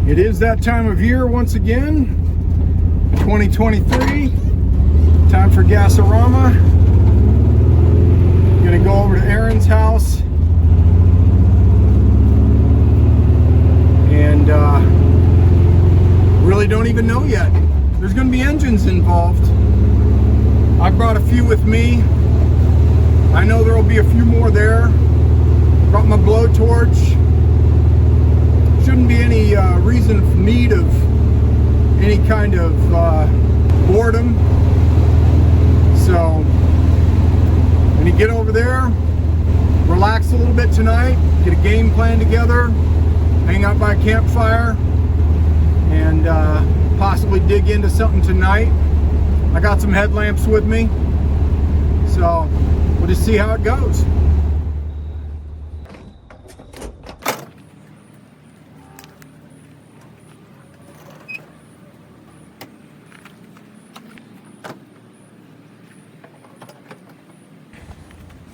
It is that time of year once again, 2023, time for Gas-O-Rama. Gonna go over to Aaron's house and really don't even know yet. There's gonna be engines involved. I brought a few with me. I know there'll be a few more there. Brought my blowtorch. Shouldn't be any reason for need of any kind of boredom. So when you get over there, relax a little bit tonight, get a game plan together, hang out by a campfire, and possibly dig into something tonight. I got some headlamps with me, so we'll just see how it goes.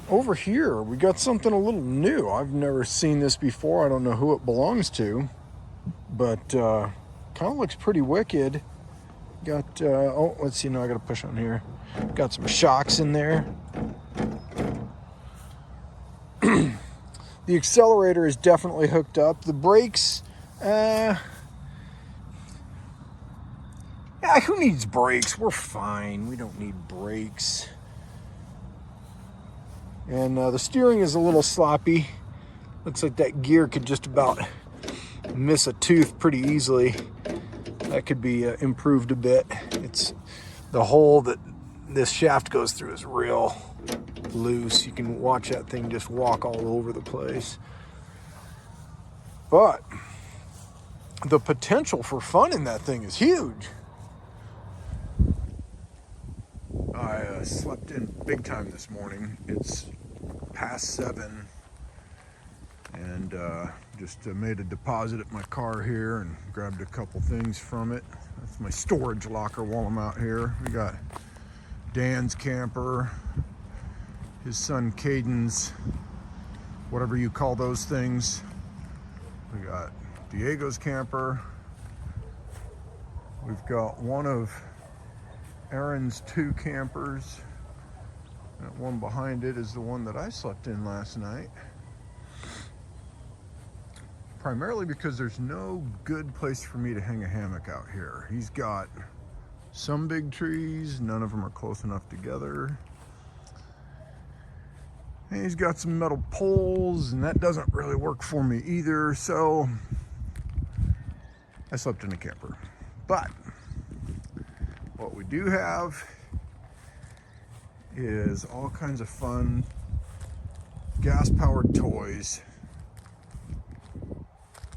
Over here, we got something a little new. I've never seen this before. I don't know who it belongs to, but kind of looks pretty wicked. Got, oh, let's see, now I got to push on here. Got some shocks in there. The accelerator is definitely hooked up. The brakes, yeah, who needs brakes? We're fine. We don't need brakes. And the steering is a little sloppy. Looks like that gear could just about miss a tooth pretty easily. That could be improved a bit. It's the hole that this shaft goes through is real loose. You can watch that thing just walk all over the place. But the potential for fun in that thing is huge. I slept in big time this morning. It's past 7 and just made a deposit at my car here and grabbed a couple things from it. That's my storage locker while I'm out here. We got Dan's camper, his son Caden's, whatever you call those things. We got Diego's camper. We've got one of Aaron's 2 campers. That one behind it is the one that I slept in last night. Primarily because there's no good place for me to hang a hammock out here. He's got some big trees, none of them are close enough together. And he's got some metal poles, and that doesn't really work for me either, so I slept in a camper. But what we do have is all kinds of fun gas-powered toys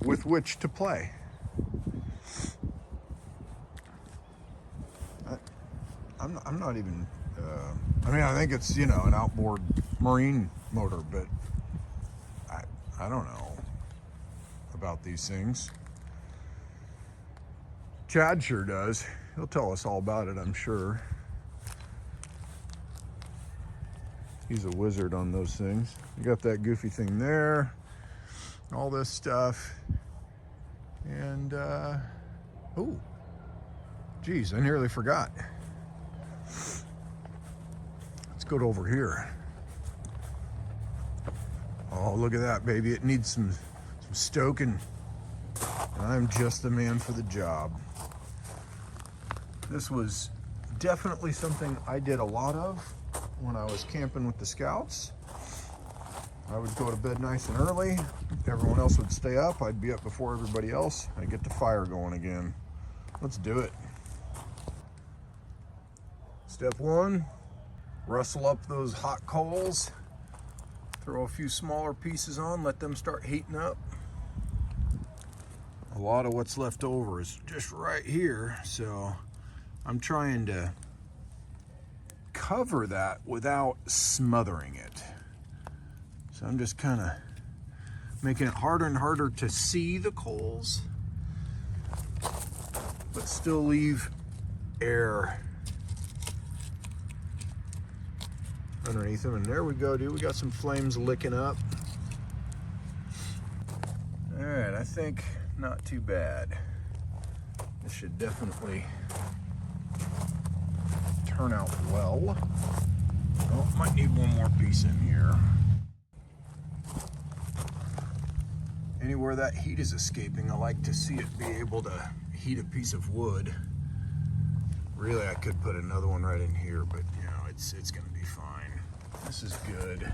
with which to play. I'm not even, I mean, I think it's, you know, an outboard marine motor, but I don't know about these things. Chad sure does. He'll tell us all about it, I'm sure. He's a wizard on those things. You got that goofy thing there, all this stuff. And, oh, geez, I nearly forgot. Let's go over here. Oh, look at that, baby. It needs some stoking. And I'm just the man for the job. This was definitely something I did a lot of when I was camping with the scouts. I would go to bed nice and early. Everyone else would stay up. I'd be up before everybody else. I'd get the fire going again. Let's do it. Step 1, rustle up those hot coals. Throw a few smaller pieces on, let them start heating up. A lot of what's left over is just right here, so I'm trying to cover that without smothering it. So I'm just kind of making it harder and harder to see the coals, but still leave air underneath them. And there we go, dude. We got some flames licking up. All right, I think not too bad. This should definitely turn out well. Oh, might need one more piece in here. Anywhere that heat is escaping, I like to see it be able to heat a piece of wood. Really, I could put another one right in here, but you know, it's gonna be fine. This is good.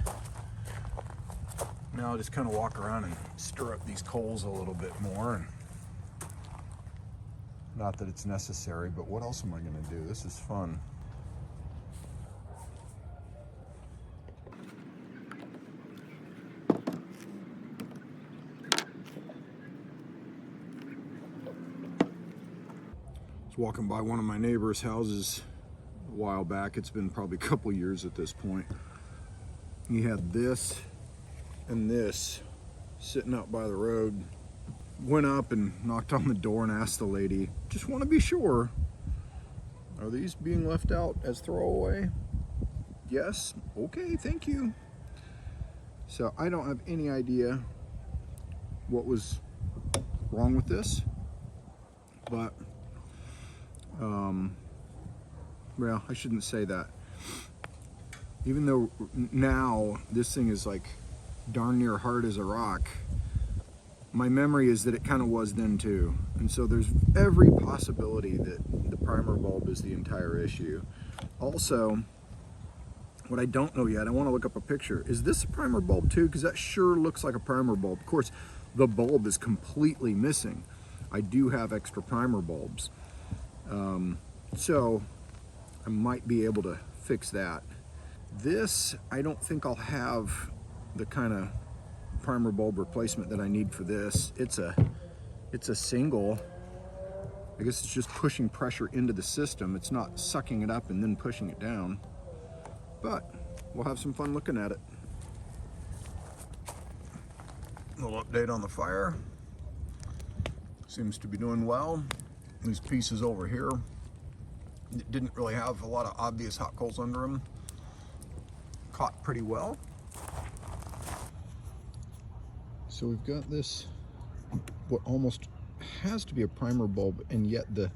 Now I'll just kind of walk around and stir up these coals a little bit more. And not that it's necessary, but what else am I gonna do? This is fun. I was walking by one of my neighbor's houses a while back. It's been probably a couple years at this point. He had this and this sitting out by the road. Went up and knocked on the door and asked the lady, just want to be sure, are these being left out as throwaway? Yes. Okay, thank you. So I don't have any idea what was wrong with this, but well, I shouldn't say that. Even though now this thing is like darn near hard as a rock, my memory is that it kind of was then too. And so there's every possibility that the primer bulb is the entire issue. Also, what I don't know yet, I want to look up a picture. Is this a primer bulb too? Because that sure looks like a primer bulb. Of course, the bulb is completely missing. I do have extra primer bulbs. So I might be able to fix that. This, I don't think I'll have the kind of primer bulb replacement that I need for this. It's a single. I guess it's just pushing pressure into the system. It's not sucking it up and then pushing it down. But we'll have some fun looking at it. A little update on the fire. Seems to be doing well. These pieces over here didn't really have a lot of obvious hot coals under them. Caught pretty well. So we've got this, what almost has to be a primer bulb, and yet the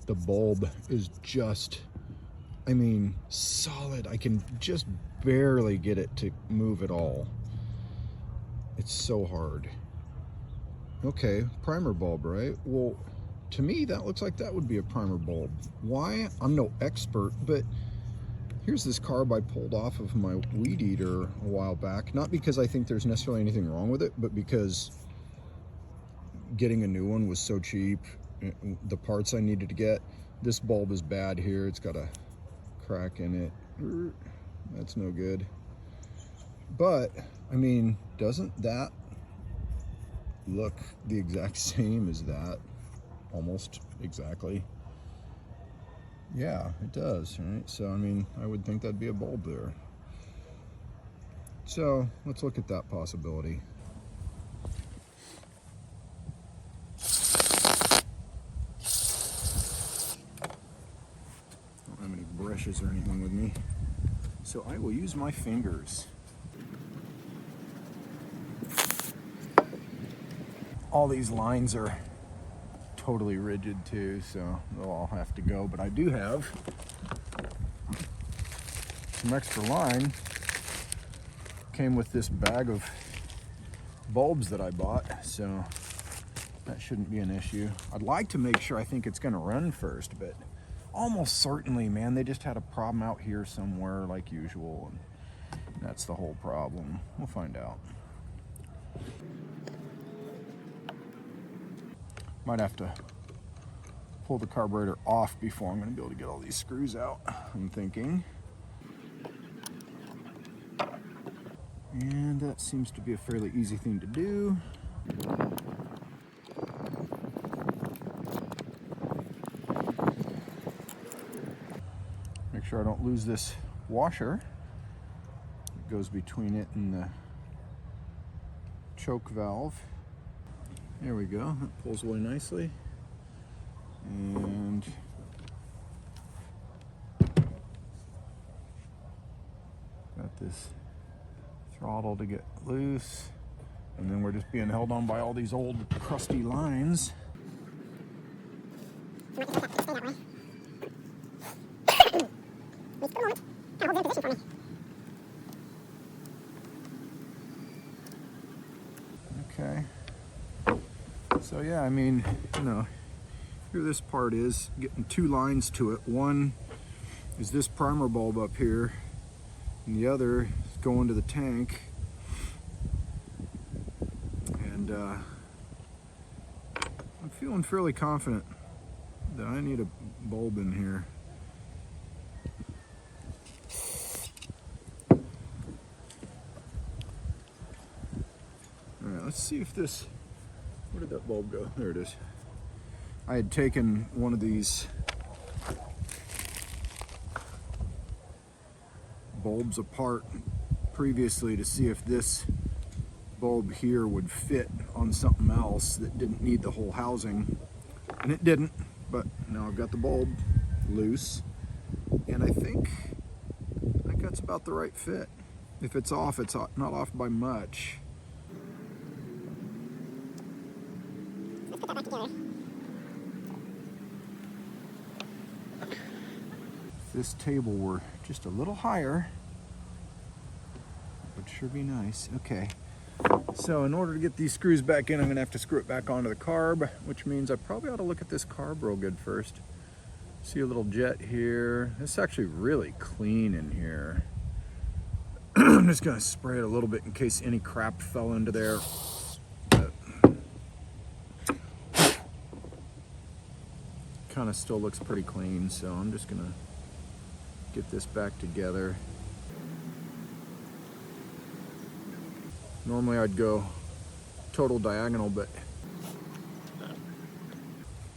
bulb is just, I mean, solid. I can just barely get it to move at all. It's so hard. Okay, primer bulb, right? Well, to me, that looks like that would be a primer bulb. Why? I'm no expert, but here's this carb I pulled off of my weed eater a while back. Not because I think there's necessarily anything wrong with it, but because getting a new one was so cheap. The parts I needed to get. This bulb is bad here. It's got a crack in it. That's no good. But, I mean, doesn't that look the exact same as that? Almost exactly. Yeah, it does, right? So, I mean, I would think that'd be a bulb there. So, let's look at that possibility. Don't have any brushes or anything with me, so I will use my fingers. All these lines are totally rigid too, so they'll all have to go, but I do have some extra line. Came with this bag of bulbs that I bought, so that shouldn't be an issue. I'd like to make sure I think it's going to run first, but almost certainly, man, they just had a problem out here somewhere like usual, and that's the whole problem. We'll find out. Might have to pull the carburetor off before I'm going to be able to get all these screws out, I'm thinking. And that seems to be a fairly easy thing to do. Make sure I don't lose this washer. It goes between it and the choke valve. There we go, that pulls away nicely. And got this throttle to get loose. And then we're just being held on by all these old crusty lines. Okay. So yeah, I mean, you know, here this part is getting two lines to it. One is this primer bulb up here, and the other is going to the tank. And I'm feeling fairly confident that I need a bulb in here. All right, let's see if this, where did that bulb go? There it is. I had taken one of these bulbs apart previously to see if this bulb here would fit on something else that didn't need the whole housing, and it didn't. But now I've got the bulb loose, and I think that's about the right fit. If it's off, it's not off by much. Let's put that back together. If this table were just a little higher, it would sure be nice. Okay. So in order to get these screws back in, I'm gonna have to screw it back onto the carb, which means I probably ought to look at this carb real good first. See a little jet here. It's actually really clean in here. I'm just gonna spray it a little bit in case any crap fell into there. Kind of still looks pretty clean, so I'm just gonna get this back together. Normally I'd go total diagonal, but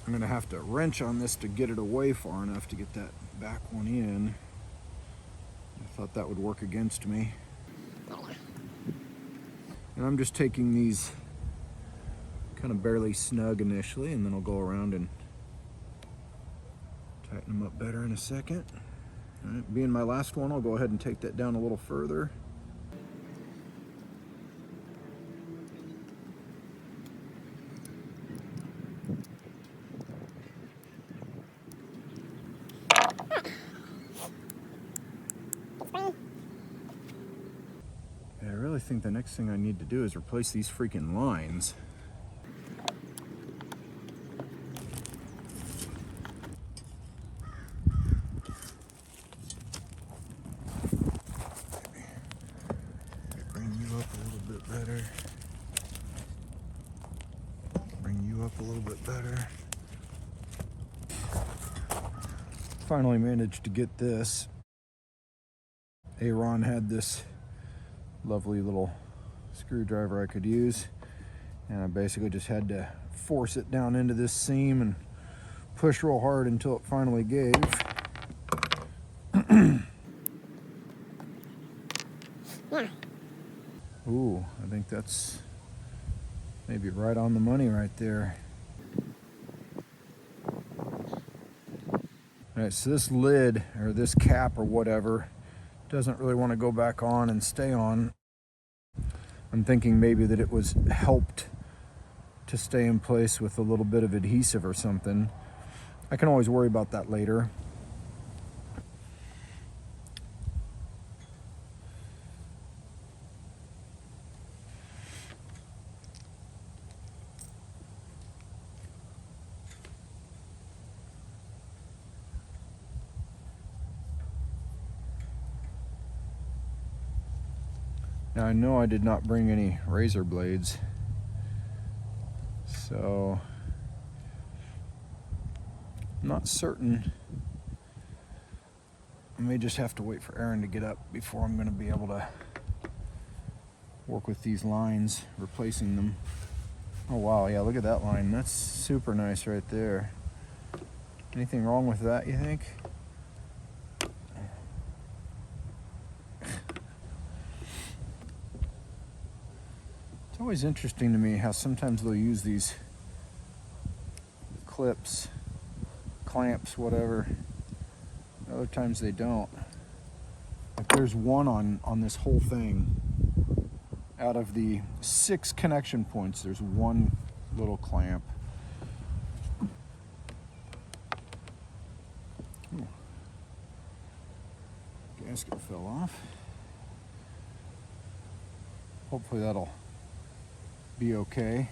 I'm gonna have to wrench on this to get it away far enough to get that back one in. I thought that would work against me. And I'm just taking these kind of barely snug initially, and then I'll go around and tighten them up better in a second. All right, being my last one, I'll go ahead and take that down a little further. I really think the next thing I need to do is replace these freaking lines. Maybe bring you up a little bit better. Bring you up a little bit better. Finally managed to get this. Aaron had this lovely little screwdriver I could use, and I basically just had to force it down into this seam and push real hard until it finally gave. Yeah. Ooh, I think that's maybe right on the money right there. All right, so this lid or this cap or whatever doesn't really want to go back on and stay on. I'm thinking maybe that it was helped to stay in place with a little bit of adhesive or something. I can always worry about that later. Now I know I did not bring any razor blades, so I'm not certain. I may just have to wait for Aaron to get up before I'm going to be able to work with these lines, replacing them. Oh wow, yeah, look at that line. That's super nice right there. Anything wrong with that, you think? It's always interesting to me how sometimes they'll use these clips, clamps, whatever. Other times they don't. Like there's one on this whole thing. Out of the 6 connection points, there's one little clamp. Ooh. Gasket fell off. Hopefully that'll be okay.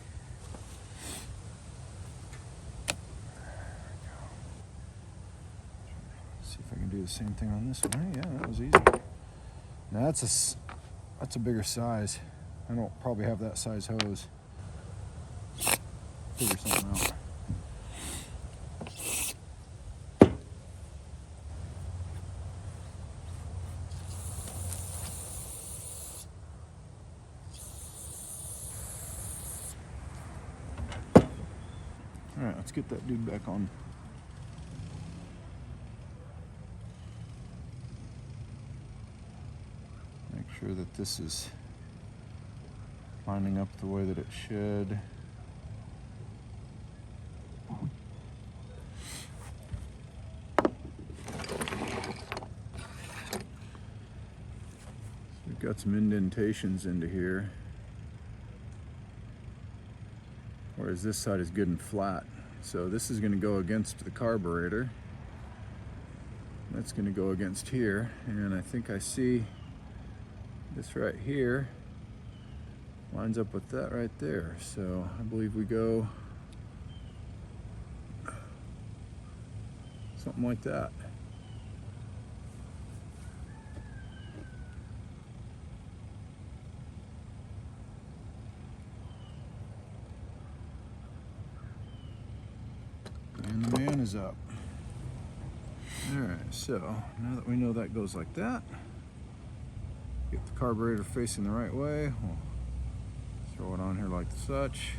See if I can do the same thing on this one. Yeah, that was easy. Now that's a bigger size. I don't probably have that size hose. Figure something out. All right, let's get that dude back on. Make sure that this is lining up the way that it should. We've got some indentations into here, whereas this side is good and flat. So this is going to go against the carburetor. That's going to go against here, and I think I see this right here lines up with that right there. So I believe we go something like that. And the man is up. Alright, so now that we know that goes like that, get the carburetor facing the right way, we'll throw it on here like such.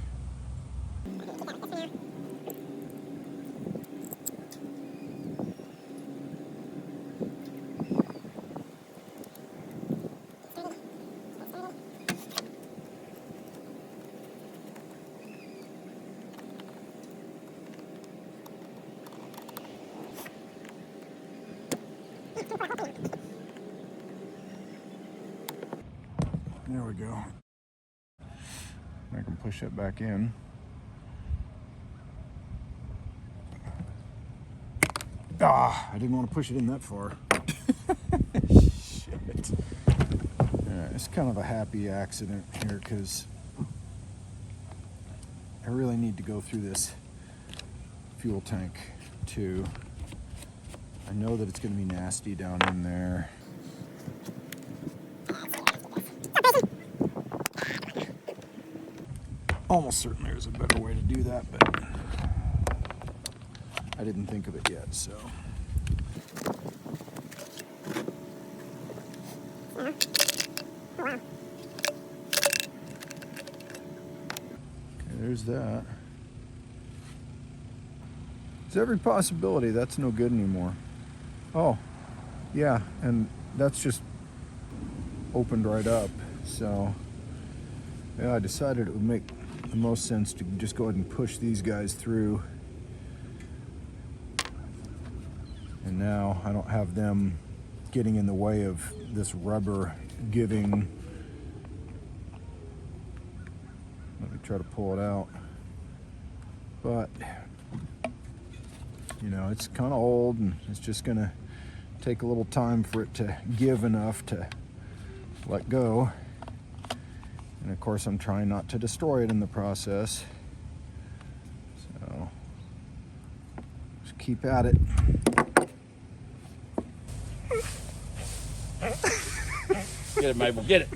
There we go. I can push it back in. I didn't want to push it in that far. Shit. It's kind of a happy accident here because I really need to go through this fuel tank too. I know that it's going to be nasty down in there. Almost certainly there's a better way to do that, but I didn't think of it yet, so. Okay, there's that. There's every possibility that's no good anymore. Oh, yeah, and that's just opened right up, so yeah, I decided it would make the most sense to just go ahead and push these guys through. And now I don't have them getting in the way of this rubber giving. Let me try to pull it out. But, you know, it's kind of old and it's just gonna take a little time for it to give enough to let go. And of course I'm trying not to destroy it in the process. So, just keep at it. Get it, Mabel, get it.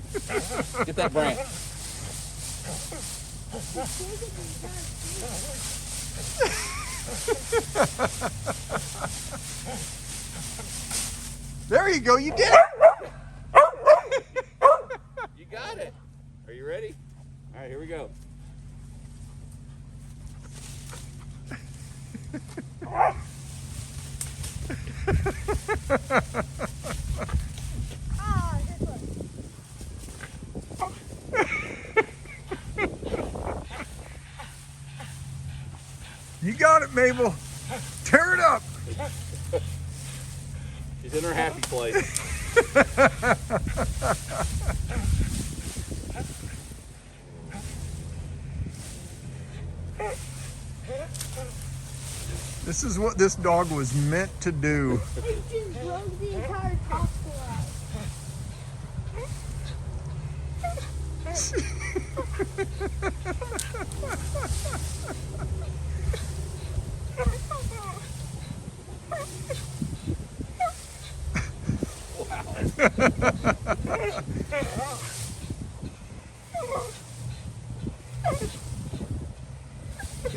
Get that branch. There you go, you did it! You got it. Are you ready? All right, here we go. You got it, Mabel. Tear it up. She's in her happy place. This is what this dog was meant to do. It just broke the entire top for us.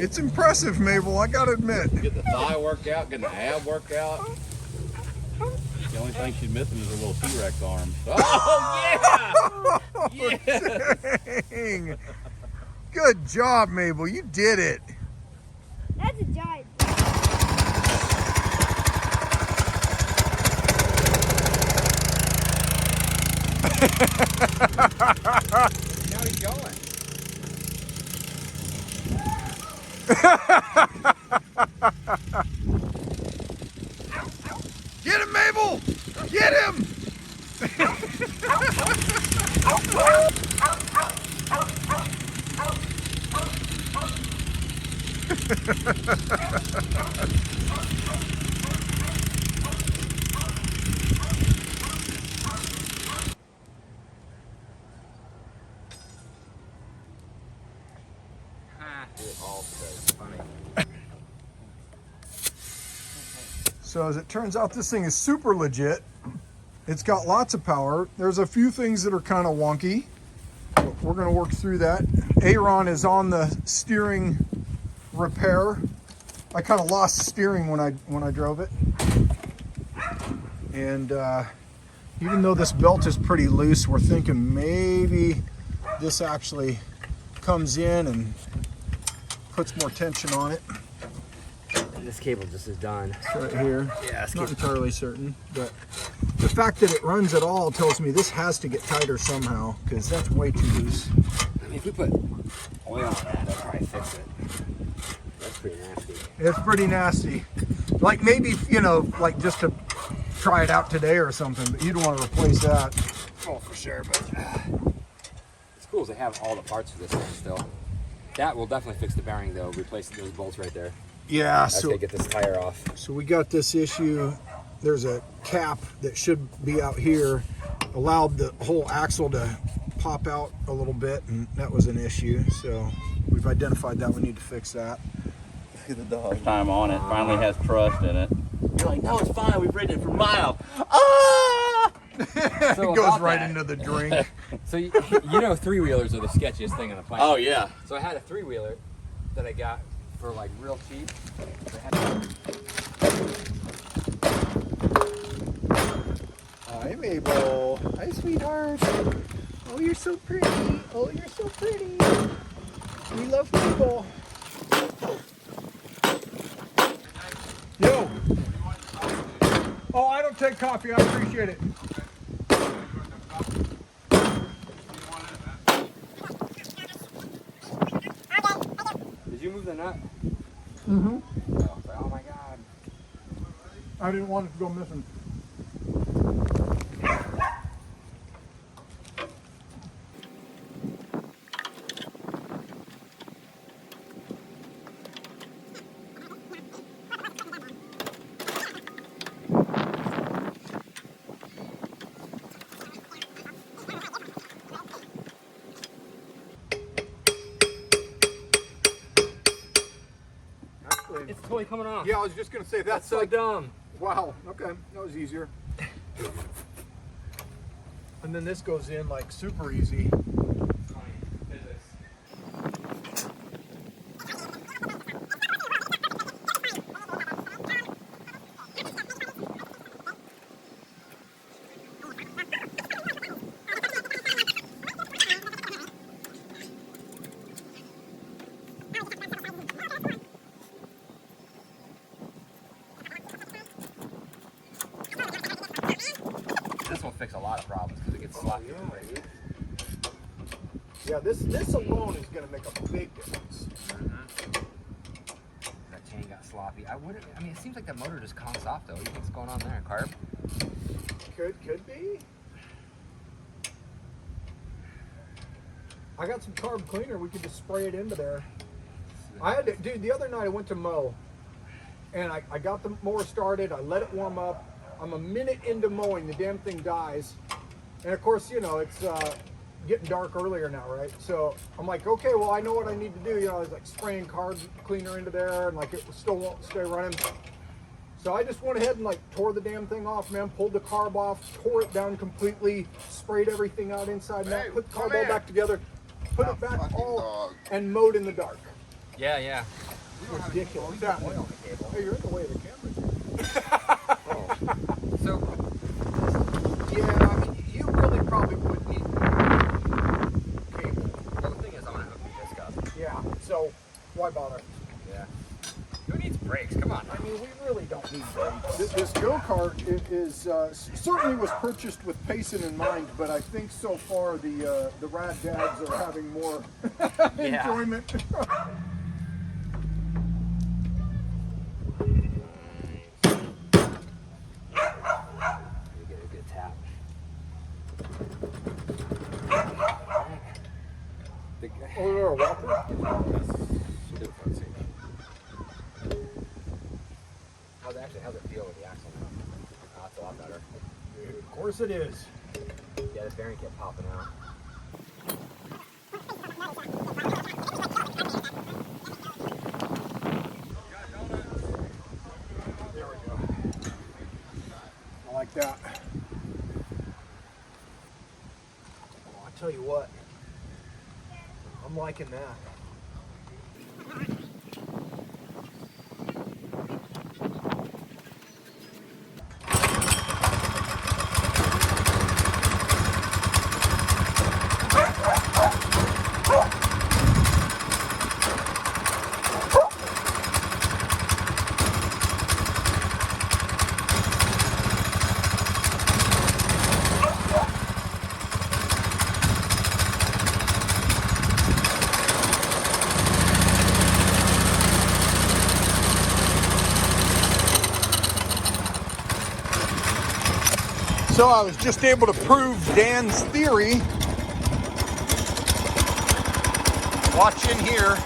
It's impressive, Mabel, I gotta admit. Get the thigh workout, get the ab workout. The only thing she's missing is her little T-Rex arm. Oh, yeah! Yes! Dang. Good job, Mabel. You did it. That's a giant. Now he's going. Get him, Mabel! Get him! So as it turns out, this thing is super legit. It's got lots of power. There's a few things that are kind of wonky, but we're going to work through that. Aaron is on the steering repair. I kind of lost steering when I drove it. And even though this belt is pretty loose, we're thinking maybe this actually comes in and puts more tension on it. This cable just is done. It's right here. Yeah, it's Not entirely certain, but the fact that it runs at all tells me this has to get tighter somehow, because that's way too loose. I mean, if we put oil on that, that'll probably fix it. That's pretty nasty. It's pretty nasty. Like maybe, you know, like just to try it out today or something, but you don't want to replace that. Oh, for sure, but it's cool they have all the parts for this thing still. That will definitely fix the bearing though, replace those bolts right there. Yeah, As they get this tire off. So we got this issue. There's a cap that should be out here, allowed the whole axle to pop out a little bit, and that was an issue. So we've identified that. We need to fix that. Look at the dog. First time on it, finally has trust in it. You're like, no, it's fine. We've ridden it for miles. Ah! It goes right into the drink. So you know, three-wheelers are the sketchiest thing on the planet. Oh yeah. So I had a three-wheeler that I got for like real cheap. Hi, Mabel. Hi, sweetheart. Oh, you're so pretty. Oh, you're so pretty. We love Mabel. Yo. Oh, I don't take coffee. I appreciate it. Did you move the nut? Mm-hmm. Oh my god. I didn't want it to go missing. It's totally coming off. Yeah, I was just gonna say That's so dumb. Wow. Okay, that was easier. And then this goes in like super easy. This will fix a lot of problems because it gets sloppy. Yeah, this alone is gonna make a big difference. That chain got sloppy. I mean, it seems like that motor just conks off though. What do you think's going on there? Carb? Could be. I got some carb cleaner. We could just spray it into there. I had to, dude, the other night I went to mow, and I got the mower started. I let it warm up. I'm a minute into mowing, the damn thing dies. And of course, you know, it's getting dark earlier now, right? So I'm like, okay, well, I know what I need to do. You know, I was like spraying carb cleaner into there, and like it still won't stay running. So I just went ahead and like tore the damn thing off, man. Pulled the carb off, tore it down completely, sprayed everything out inside and out, put the carb all back together, put it back all, and mowed in the dark. Yeah. Ridiculous. Hey, you're in the way of the camera. So, Yeah, I mean, you really probably would need cable. well, the thing is, I'm gonna hook this up. Yeah, so why bother? Yeah. Who needs brakes? Come on. I mean, we really don't need brakes. This go-kart is certainly was purchased with pacing in mind, but I think so far the Rad Dads are having more enjoyment. Get a good tap. Oh, there a walker? How's it feel with the axle now? Oh, it's a lot better. Of course it is. Yeah, the bearing kept popping out. There we go. I like that. Oh, I tell you what, I'm liking that. So I was just able to prove Dan's theory. Watch in here.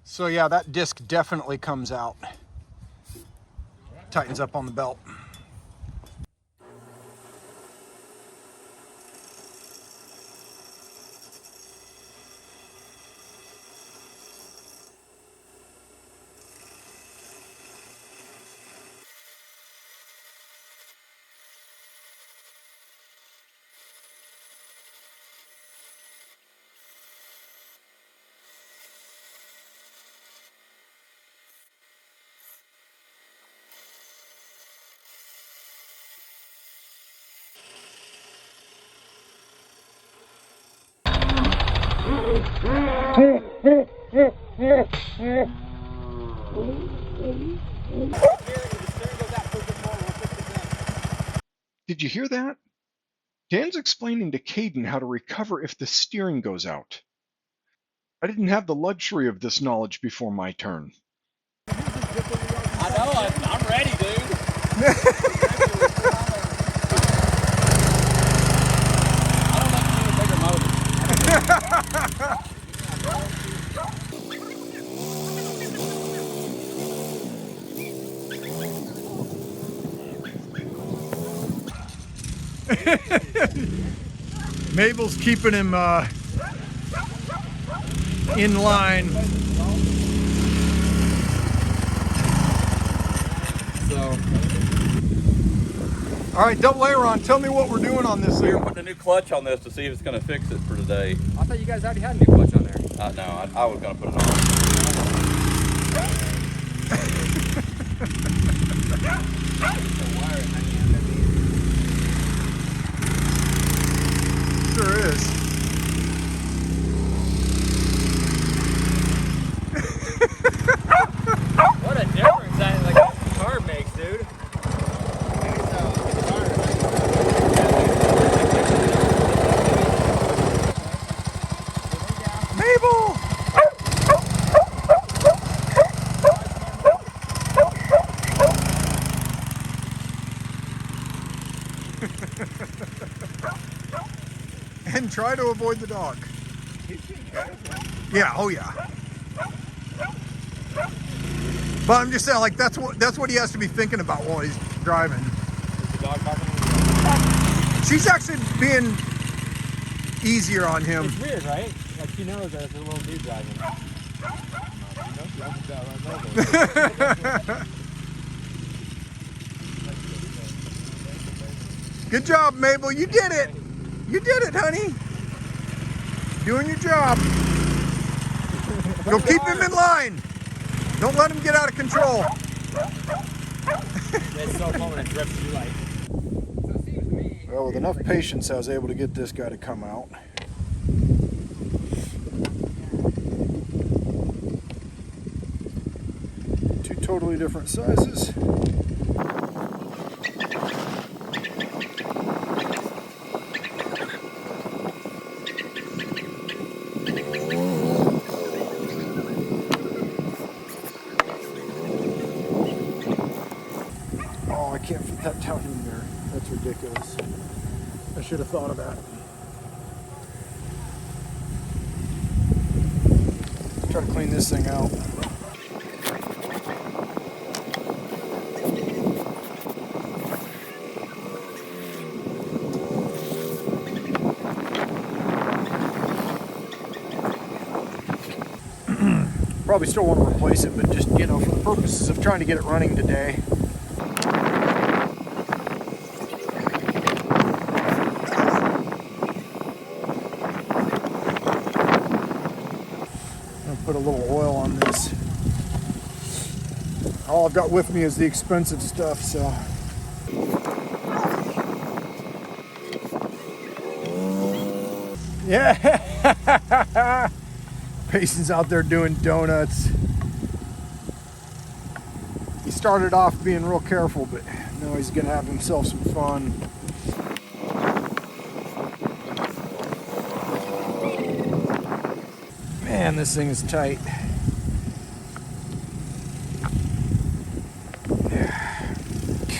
So yeah, that disc definitely comes out. Tightens up on the belt. Did you hear that? Dan's explaining to Caden how to recover if the steering goes out. I didn't have the luxury of this knowledge before my turn. I know, I'm ready, dude. I don't like to see a bigger motor. Mabel's keeping him in line. So, All right, double aileron, tell me what we're doing on this we're thing. putting a new clutch on this to see if it's going to fix it for today. I thought you guys already had a new clutch on there. No, I was going to put it on. Sure is. What a difference that like this car makes, dude. Mabel! And try to avoid the dog. Yeah, oh yeah. But I'm just saying, like, that's what he has to be thinking about while he's driving. Is the dog barking? She's actually being easier on him. It's weird, right? Like she knows that it's a little dude driving. Good job, Mabel. You did it. You did it, honey. Doing your job. Go keep him in line. Don't let him get out of control. It's so cool when it drips you like. Well, with enough patience, I was able to get this guy to come out. Two totally different sizes. Oh, I can't fit that down in there. That's ridiculous. I should have thought of that. Try to clean this thing out. Probably still want to replace it, but just, you know, for the purposes of trying to get it running today. Put a little oil on this. All I've got with me is the expensive stuff, so. Yeah! Payson's out there doing donuts. He started off being real careful, but now he's gonna have himself some fun. Man, this thing is tight.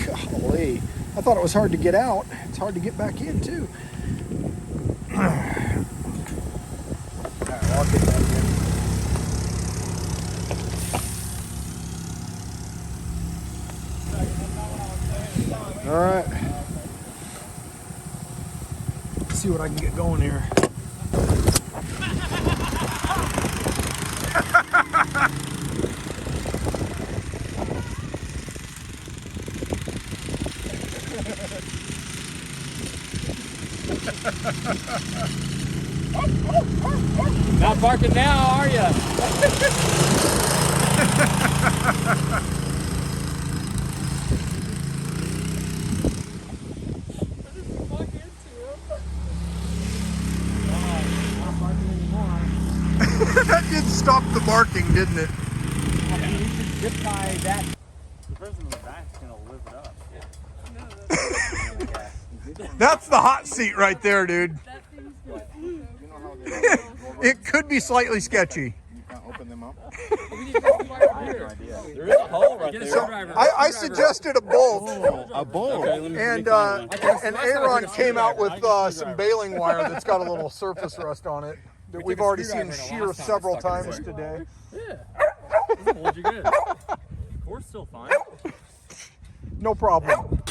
Golly. I thought it was hard to get out. It's hard to get back in, too. Alright, I'll get back in. Alright. Let's see what I can get going here. Not barking now, are ya? That did stop the barking, didn't it? I mean, you should zip tie that. The person in the back's gonna lift it up. That's the hot seat right there, dude. It could be slightly sketchy. You can't open them up. There is a hole right there. I suggested a bolt, A bowl. Okay, let me and find one. Aaron came out with some baling wire that's got a little surface rust on it that we've already seen shear several times today. Doesn't hold you good. Core's still fine. No problem.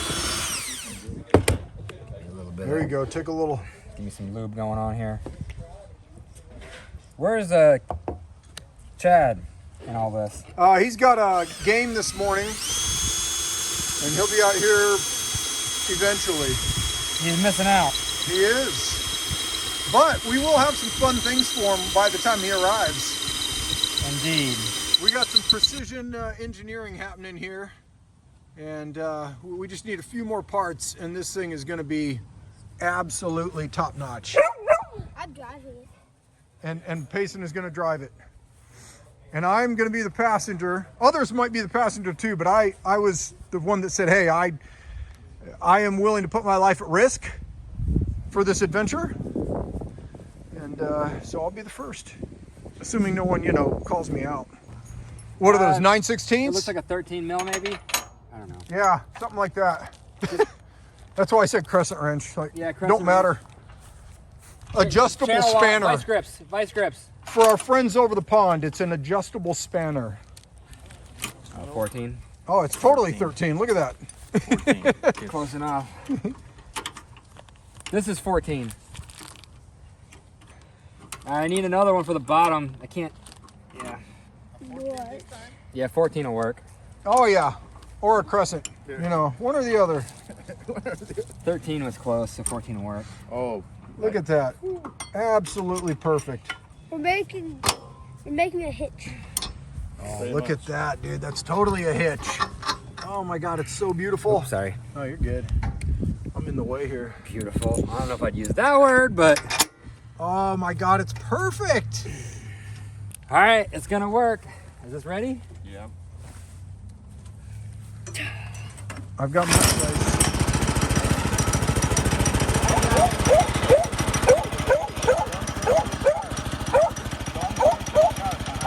There you go. Take a little. Give me some lube going on here. Where's Chad in all this? He's got a game this morning, and he'll be out here eventually. He's missing out. He is. But we will have some fun things for him by the time he arrives. Indeed. We got some precision engineering happening here, and we just need a few more parts, and this thing is going to be absolutely top notch. I'm driving it. And Payson is going to drive it. And I'm going to be the passenger. Others might be the passenger too, but I was the one that said, hey, I am willing to put my life at risk for this adventure. And so I'll be the first, assuming no one, calls me out. What are those, 9/16s? It looks like a 13 mil maybe. I don't know. Yeah, something like that. That's why I said crescent wrench. Like, Yeah, crescent don't matter. Adjustable Channel lock, spanner. Vice grips. For our friends over the pond, it's an adjustable spanner. 14. Oh, it's totally 13. Look at that. 14. Close enough. This is 14. I need another one for the bottom. I can't. Yeah. What? Yeah, 14 will work. Oh yeah, or a crescent. You know, one or the other. 13 was close, so 14 will work. Oh, Look at that. Absolutely perfect. We're making a hitch. Oh, look at that, dude. That's totally a hitch. Oh my God, it's so beautiful. Oops, sorry. Oh, you're good. I'm in the way here. Beautiful. I don't know if I'd use that word, but. Oh my God, it's perfect. All right, it's gonna work. Is this ready? Yeah. I've got my place.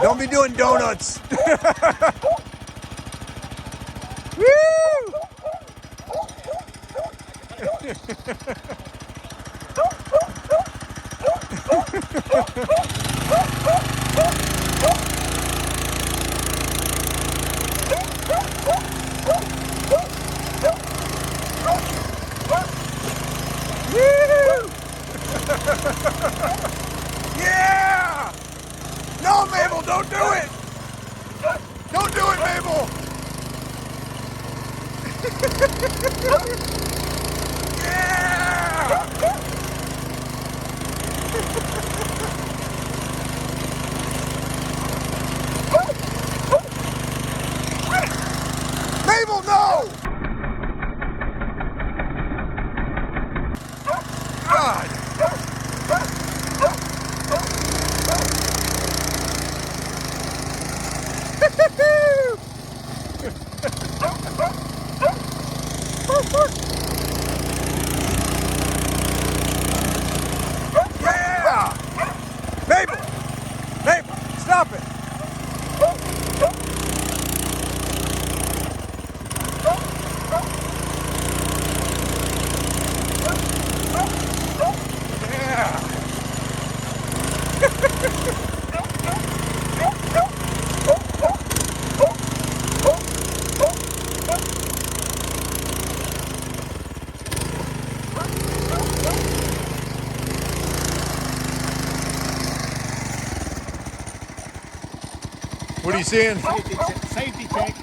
Don't be doing donuts. Woo! Yeah! No, Mabel, don't do it! Don't do it, Mabel! Yeah! Mabel, no! God! Yeah! Mabel! Mabel, stop it! Yeah! What are you seeing? safety check.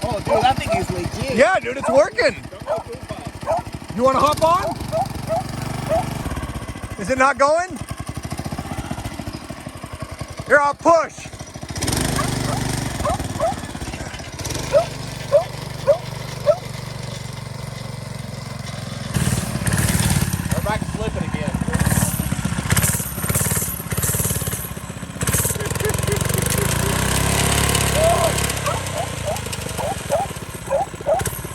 Oh, dude, that thing is legit. Yeah, dude, it's working. You want to hop on? Is it not going? Here, I'll push. We're back to flipping again.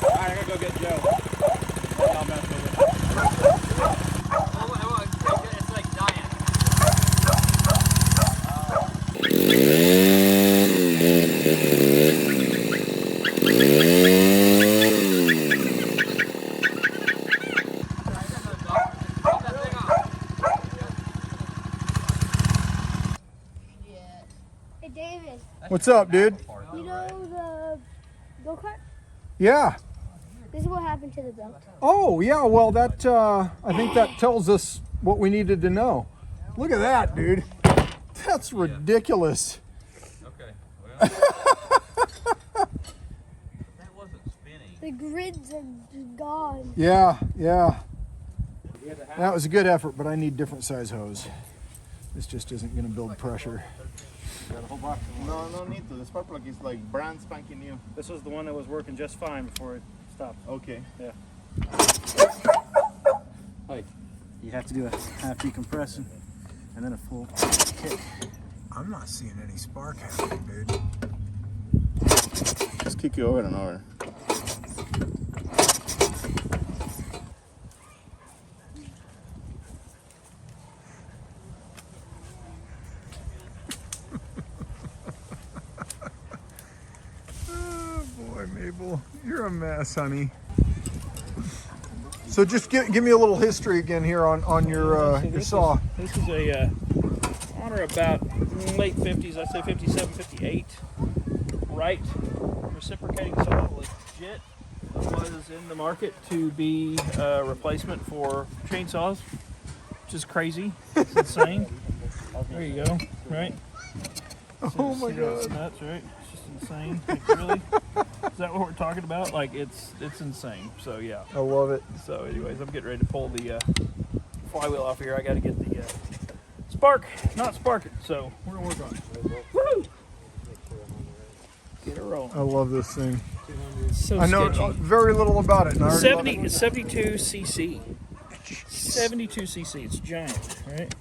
All right, I gotta go get Joe. Y'all mess with it. It's like giant. Hey, David, What's up, dude? you know the Gokart? Yeah. This is what happened to the belt. Oh, yeah. Well, that I think that tells us what we needed to know. Look at that, dude. That's ridiculous. Okay. Well, that wasn't spinning. The grids are gone. Yeah, yeah. That was a good effort, but I need different size hose. This just isn't going to build pressure. No, no need to. The spark plug is like brand spanking new. This was the one that was working just fine before it stopped. Okay. Yeah. Hi. You have to do a half decompression and then a full kick. I'm not seeing any spark happening, dude. Just kick you over and over. Oh, boy, Mabel. You're a mess, honey. So just give me a little history again here on your saw. This is a on or about late 50s, I'd say 57, 58. Wright reciprocating saw legit was in the market to be a replacement for chainsaws, which is crazy. It's insane. There you go. Right. Oh my See, that's God. nuts, right? It's just insane. Like, really? Is that what we're talking about? Like, it's insane. So yeah. I love it. So anyways, I'm getting ready to pull the flywheel off here. I got to get the spark, not sparking. So we're gonna work on it. Woo! Get it rolling. I love this thing. So I know sketchy. very little about it. And I already love 70, it. it's 72 cc. 72 cc. It's giant, right?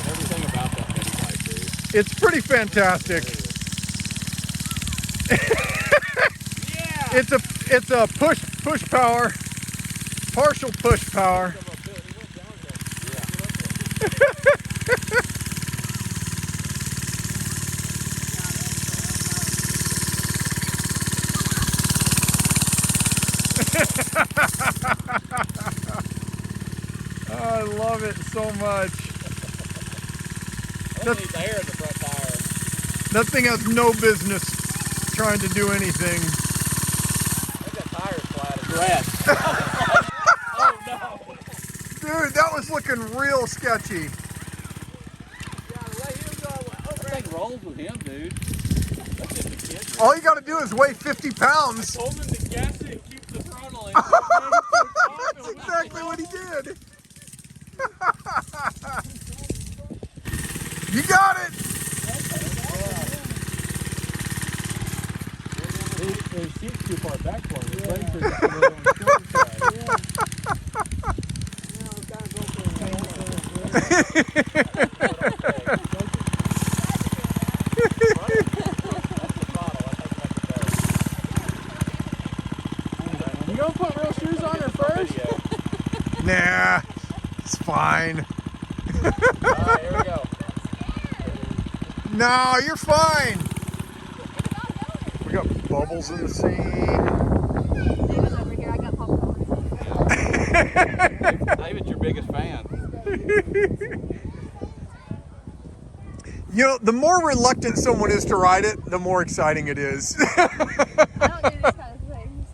Everything about that mini bike, dude. It's pretty fantastic. It's a push power, partial push power. I love it so much. Only needs air in the front tire. That thing has no business trying to do anything. That tires flat as grass. Oh no! Dude, that was looking real sketchy. That thing rolls with him, dude. That's just a kid. All you gotta do is weigh 50 pounds. Hold him to gas it and keep the throttle in. That's exactly what he did. You got it. The seat's too far back for me. You gonna put real shoes on her first? Nah, it's fine. Alright, here we go. No, you're fine. We got bubbles in the scene. David's over here. I got popcorn. David's your biggest fan. You know, the more reluctant someone is to ride it, the more exciting it is. I don't do this kind of things.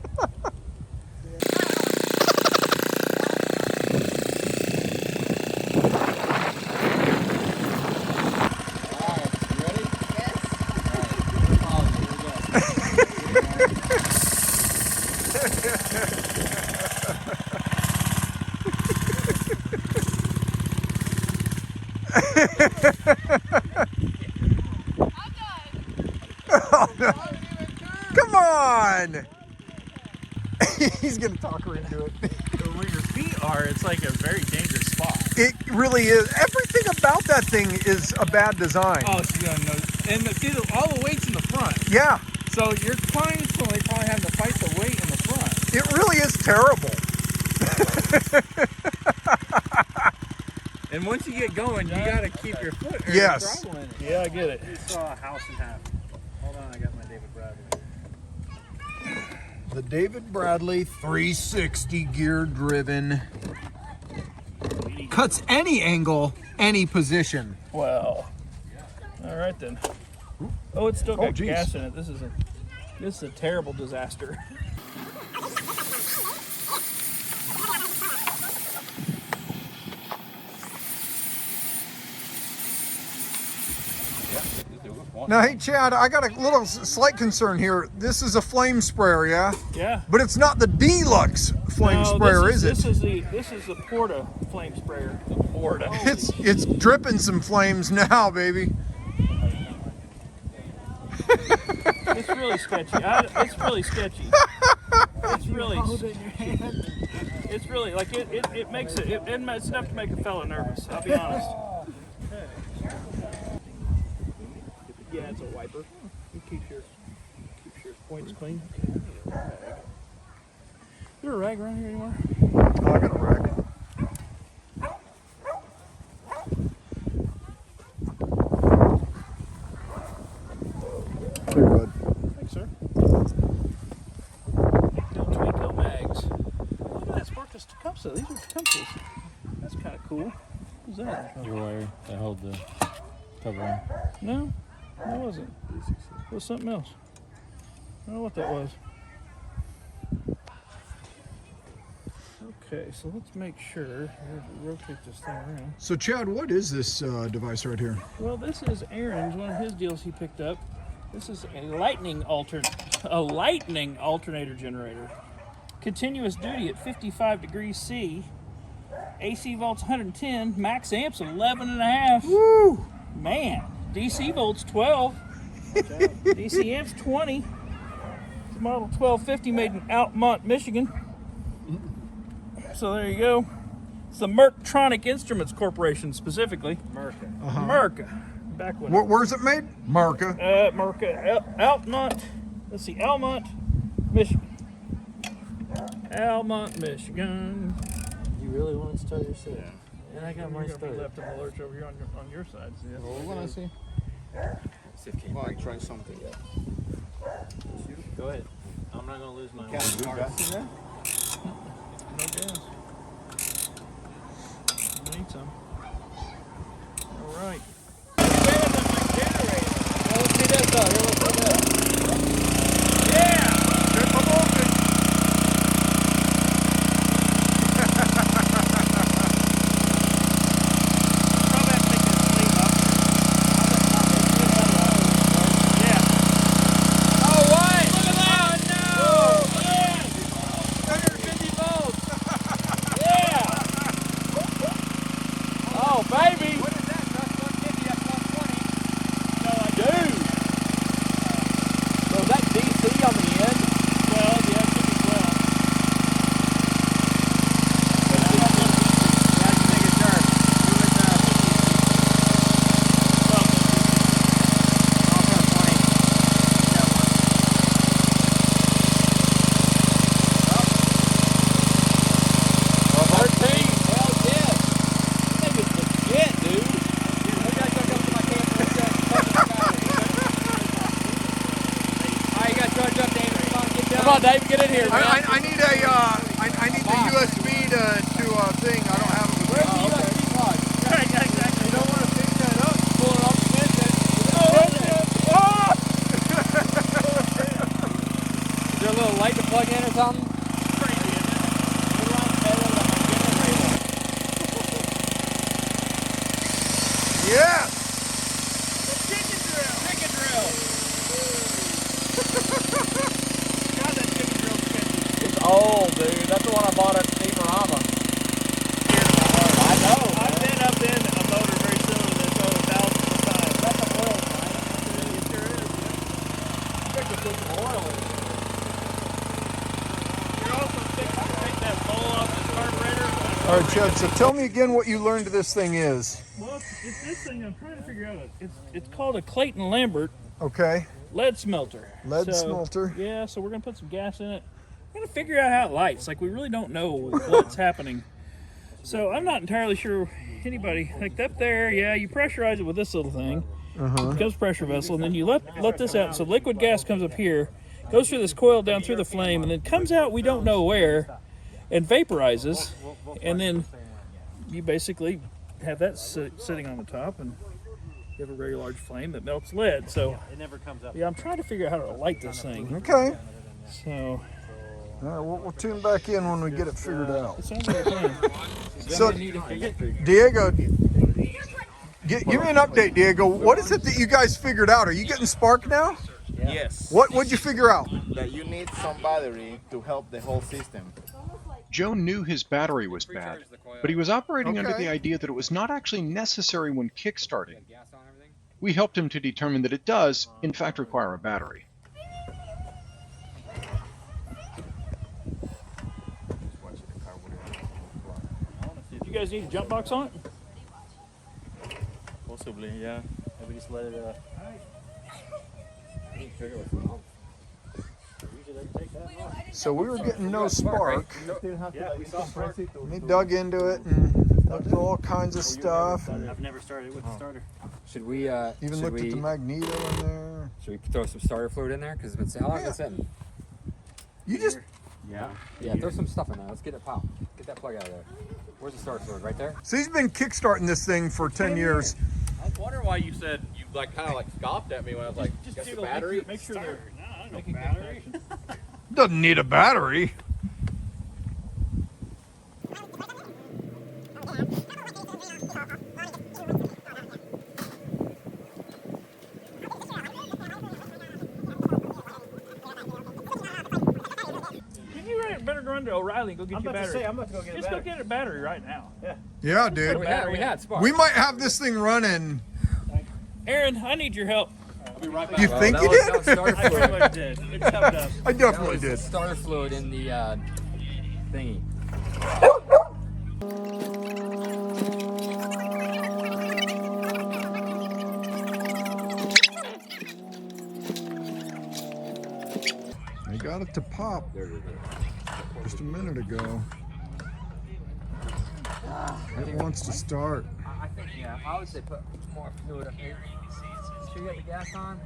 Come on! He's gonna talk her into it. Where your feet are, it's like a very dangerous spot. It really is. Everything about that thing is a bad design. Oh, she's gonna know. And see, all the weight's in the front. Yeah, So you're constantly probably having to fight the weight in the front. it really is terrible. And once you get going, you gotta keep your foot or Yes. your throttle in it. Yeah, I get it. You saw a house in half. Hold on, I got my David Bradley. The David Bradley 360 gear driven. Cuts any angle, any position. Well, all right then. Oh, it's still got geez. gas in it. This is a terrible disaster. Now, hey, Chad, I got a little slight concern here. This is a flame sprayer, yeah? Yeah. But it's not the deluxe flame No, sprayer, is it? This is the Porta flame sprayer. The Porta. It's dripping some flames now, baby. It's really sketchy. It's really sketchy. It's really. It's really like it makes it's enough to make a fella nervous. I'll be honest. Yeah, it's a wiper. It keeps your points clean. Is there a rag around here anymore? Oh, I got a rack. Here, bud. Thanks, sir. No Tweako mags. Also, these are pencils. That's kind of cool. What's that? Your wire that hold the cover on. No, that wasn't. It was something else. I don't know what that was. Okay, so let's make sure. Rotate this thing around. So Chad, what is this device right here? Well, this is Aaron's, one of his deals he picked up. This is a lightning alternator generator. Continuous duty at 55 degrees C. AC volts 110, max amps 11.5. Woo! Man, DC volts 12. DC amps 20. It's a model 1250 made in Altamont, Michigan. So there you go. It's the Merc-O-Tronic Instruments Corporation specifically. Merc-O. Back when Where's it made? Merc-O. Merc-O. Altamont. Let's see, Almont, Michigan. Almont, Michigan. You really want to start yourself? And I got You're my gonna be start. left in the lurch over here on your side. See, that's What want to see? Well, I try something. Go ahead. I'm not gonna lose my. Can I do gas in there? no gas. I need some. All right. Let's see this though. Here, let's see this. Come on, Dave, get in here, man. I need a I need the USB to thing. I don't have it with Where's me. the USB plug? Exactly. You don't want to pick that up. Pull it off the fence. Is there a little light to plug in or something? Yes. Chicken drill. God, that chicken drill's sketchy. It's old, dude. That's the one I bought at Steam-O-Rama. I know. I've been up in a motor very similar to this over thousands of times. That's an oil, man. It sure is. I think to put some oil in it. You're also fixing to take that bowl off this carburetor. All right, Chad. So tell me again what you learned this thing is. Well, it's this thing I'm trying to figure out. It's called a Clayton and Lambert Okay. lead smelter. Lead smelter. Yeah, so we're gonna put some gas in it. We're gonna figure out how it lights. Like we really don't know what's happening. So I'm not entirely sure anybody like up there. Yeah, you pressurize it with this little thing. It becomes a pressure vessel, and then you let this out. So liquid gas comes up here, goes through this coil down through the flame, and then comes out we don't know where, and vaporizes, and then you basically have that sitting on the top, and you have a very large flame that melts lead. So It never comes up. yeah, I'm trying to figure out how to light this thing. Okay. So All right, we'll tune back in when we get it figured out. it sounds like a plan. So, Diego, give me an update, Diego. What is it that you guys figured out? Are you getting spark now? Yes. What'd you figure out? That you need some battery to help the whole system. Joe knew his battery was bad, but he was operating under Okay. the idea that it was not actually necessary when kickstarting. Gas on everything? We helped him to determine that it does, in fact, require a battery. Did you guys need a jump box on it? Possibly, yeah. Maybe just let it. So we were getting no spark. Yeah, we saw spark. We dug into it and looked at all kinds of stuff. And I've never started with the starter. Should we, even should looked we, at the magneto in there. should we throw some starter fluid in there? Because how long is it sitting? You just Yeah, throw some stuff in there. Let's get it pop. Get that plug out of there. Where's the start fluid? Right there? So he's been kickstarting this thing for 10 years. I was wondering why you said you like kind of like scoffed at me when I was like, got the battery? Make sure they're making battery. Doesn't need a battery. better run to O'Reilly and go get your battery. I'm about to go get a Just battery. go get a battery right now. Yeah. Yeah, dude. We had spark. We might have this thing running. Aaron, I need your help. I'll be right back. You think you That was did? starter I fluid. pretty much did. It's toughed up. I That definitely was did. starter fluid in the thingy. I got it to pop just a minute ago. It wants to start. I think, yeah, I would say put more fluid up here. Sure you got the gas on?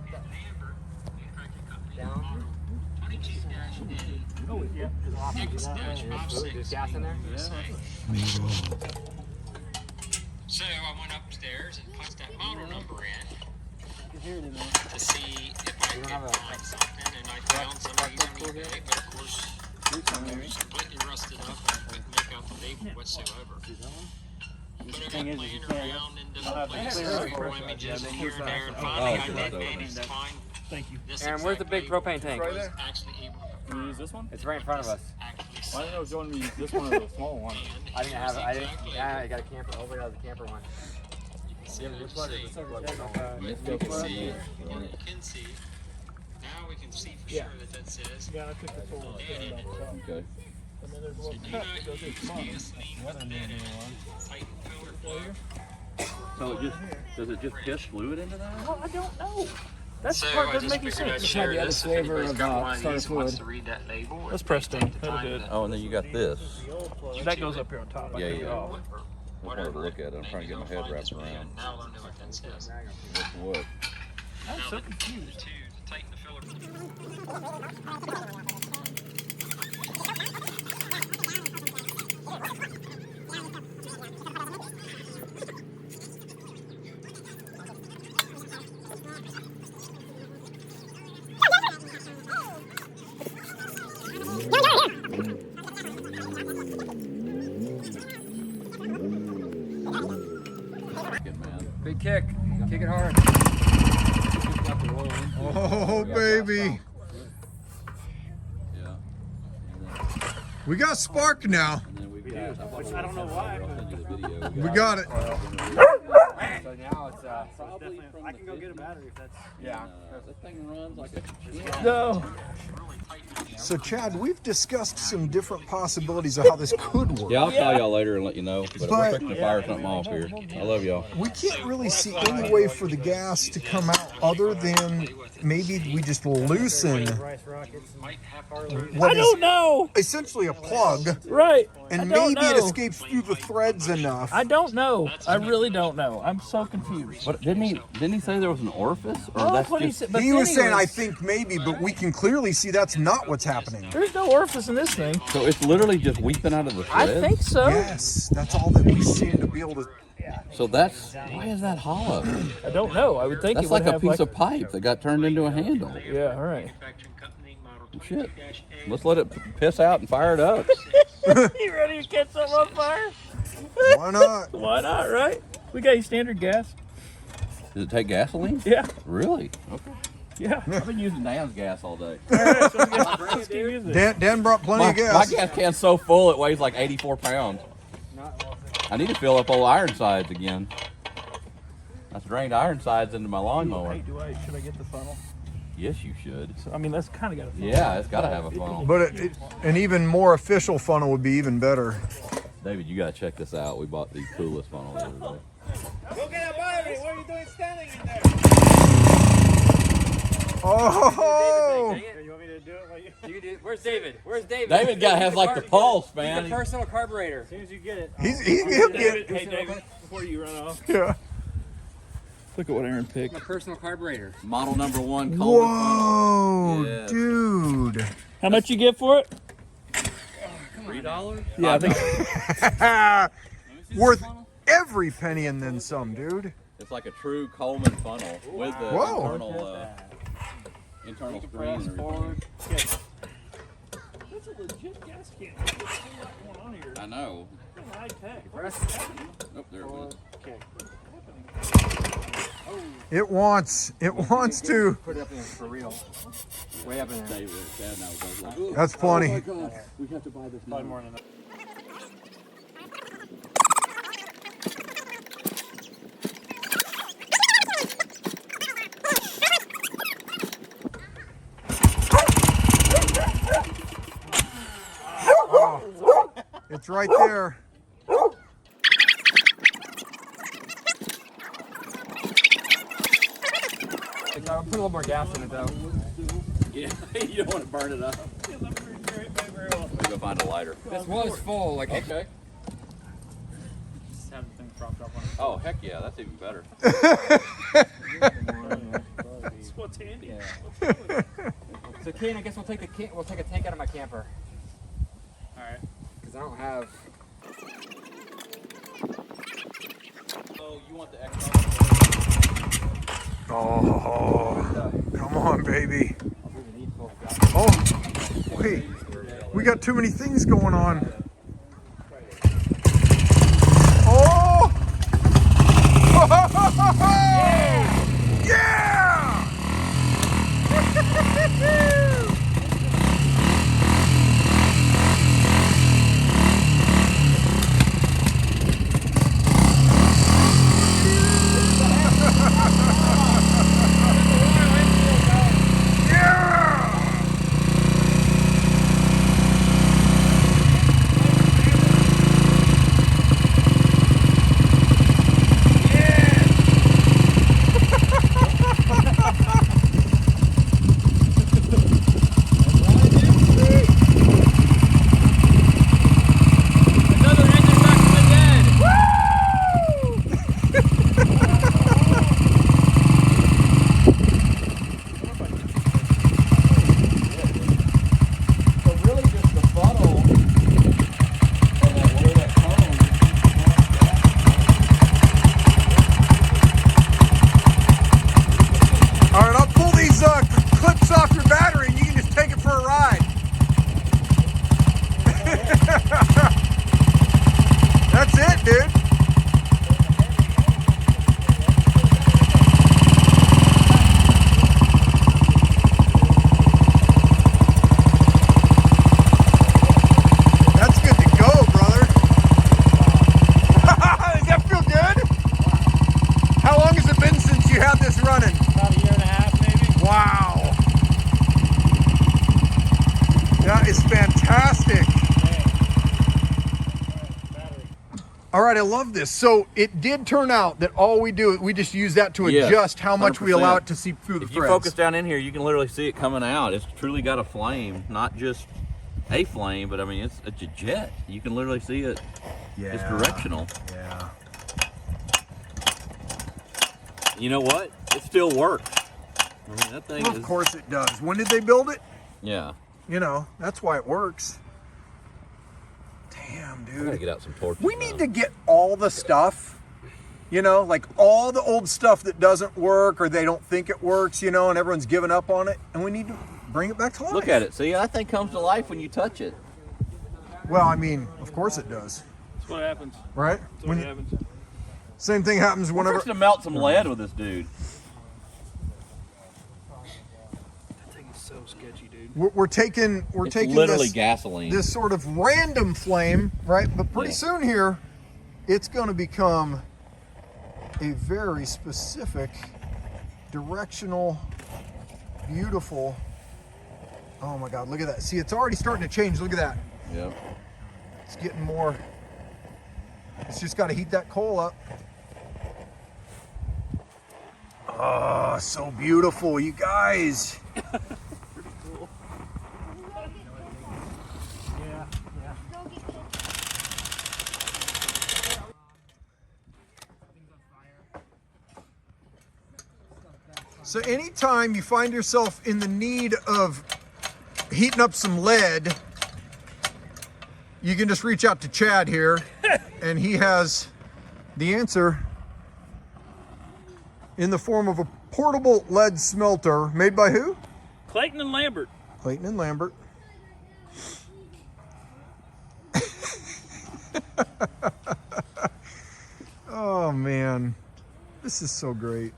Down. Oh, yeah. There's gas in there? So I went upstairs and punched that model number in to see if I could find something, and I found something on eBay, but of course it was completely rusted up and couldn't make out the label whatsoever. But I got playing around in different places, for images here and there, and finally I did manage to find Thank you. this. Aaron, where's the big propane tank? was actually able Can you use this one? It's right in front of us. Why didn't I was going to use this one or the small one? I didn't have it. I didn't. Yeah, I got a camper. Oh, that was a camper one. You can see. Now we can see for sure that says Yeah, I took the tool. Okay. And then there's a little do cup not that goes in use the bottom. gasoline with a bed in. Tighten power plug. So it just, does it just piss fluid into that? Well, I don't know. That's So the part I that doesn't just make any figured I'd sense. share the other this if flavor anybody's of, got one of starter these and wants fluid. to read that label. Let's or press take them. the That'll time do it. to Oh, and then you got this. That goes up here on top. I Yeah, took it yeah. off. I wanted to look at it. I'm trying to get my head wrapped around. Now I'll know what that says. What? I'm Now so the confused. two to tighten the filler. Man. Big kick. Kick it hard. Oh, baby. Yeah. We got spark now. And then we've got, Which I don't know why, I'll send you the video. We got it. So now it's Probably from I can go get a battery if that's. yeah. That thing runs like a No. So, Chad, we've discussed some different possibilities of how this could work. Yeah, I'll call y'all later and let you know. But But- we're fixing to fire something off here. I love y'all. We can't really see any way for the gas to come out other than maybe we just loosen Rice rockets and what I is don't know. essentially a plug, Right. and I don't maybe it know. escapes through the threads enough. I don't know. I really don't know. I'm so confused. But didn't he say there was an orifice? Or Oh, that's what he just, said. But He then was saying, I think maybe, but we can clearly see that's not what's happening. There's no orifice in this thing. so it's literally just weeping out of the I thread? think so. Yes, that's all that we seem to be able to. So that's, why is that hollow? I don't know. I would think That's it would like a have piece like. of pipe that got turned into a handle. Yeah. All right. Manufacturing company, model Shit. 22-A. Let's let it piss out and fire it up. You ready to catch something on fire? Why not? Why not? Right. We got your standard gas. Does it take gasoline? Yeah. Really? Okay. Yeah. I've been using Dan's gas all day. All right. So let's keep using it. Dan brought plenty My of gas. gas can's so full it weighs like 84 pounds. I need to fill up old Ironsides again. That's drained Ironsides into my lawnmower. Hey, should I get the funnel? Yes, you should. So, I mean, that's kind of got a funnel. Yeah, it's got to have a funnel. But an even more official funnel would be even better. David, you got to check this out. We bought the coolest funnel the other day. Go get a battery. What are you doing standing in there? Oh! You want me to do it while you? You can do. Where's David? Where's David? David has like the pulse, man. He's a personal carburetor. As soon as you get it. He'll get. Hey, David, before you run off, Yeah. look at what Aaron picked. My personal carburetor. Model number 1. Coleman funnel. Whoa, Yes. dude. How much you get for it? Come on. $3? Yeah, I think Worth every penny and then some, dude. It's like a true Coleman funnel with the Whoa. internal screen Press and forward. that's a legit gas can. What's going on here? I know. It's high tech. Press. Oh, there it went. Okay. It wants to. Put it up in there for real. Way up in there. Dad and I was like, "Oh, That's plenty. oh my God, we have to buy this now." Probably more than that. It's right there. Put a little more gas in it though. Yeah, you don't want to burn it up. Let me go find a lighter. This was full. Like Okay. Just have the thing propped up on it. Oh, heck yeah, that's even better. That's what's handy. So, Kane, I guess we'll take a tank out of my camper. All right. Because I don't have. Oh, you want the extra? Oh, come on, baby. Oh, wait. We got too many things going on. Oh! Yeah! All right, I love this. So it did turn out that all we do, we just use that to adjust how much we allow it to seep through the If threads. you focus down in here, you can literally see it coming out. It's truly got a flame, not just a flame, but I mean, it's a jet. You can literally see it. Yeah. It's directional. Yeah. You know what? It still works. I mean, that thing Well, is... of course it does. When did they build it? Yeah. You know, that's why it works. Damn, I gotta dude. get out some torches. We need to get all the stuff, you know, like all the old stuff that doesn't work or they don't think it works, you know, and everyone's given up on it. And we need to bring it back to life. Look at it. See, that thing comes to life when you touch it. Well, I mean, of course it does, That's what happens. right? That's what happens. Same thing happens We're whenever. fixing to melt some lead with this dude. That thing is so sketchy, dude. We're taking It's literally this, gasoline. this sort of random flame, right? But pretty Yeah. soon here, it's going to become a very specific, directional, beautiful. Oh my God, look at that. See, it's already starting to change. Look at that. Yep. It's getting more. It's just got to heat that coal up. Oh, so beautiful, you guys. So anytime you find yourself in the need of heating up some lead, you can just reach out to Chad here, and he has the answer in the form of a portable lead smelter made by who? Clayton and Lambert. Clayton and Lambert. Oh man, this is so great.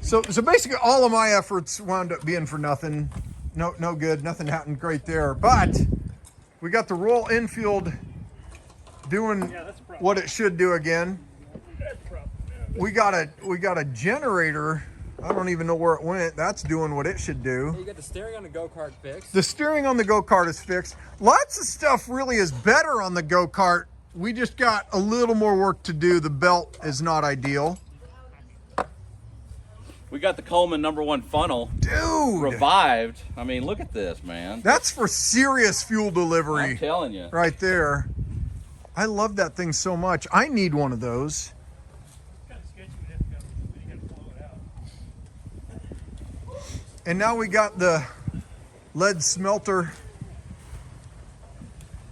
So basically all of my efforts wound up being for nothing. No good, nothing happened great there. But we got the Royal Enfield doing what it should do again. We got a generator. I don't even know where it went. That's doing what it should do. You got the steering on the Gokart fixed. The steering on the Gokart is fixed. Lots of stuff really is better on the Gokart. We just got a little more work to do. The belt is not ideal. We got the Coleman #1 funnel. Dude! Revived. I mean, look at this, man. That's for serious fuel delivery. I'm telling you. Right there. I love that thing so much. I need one of those. And now we got the lead smelter,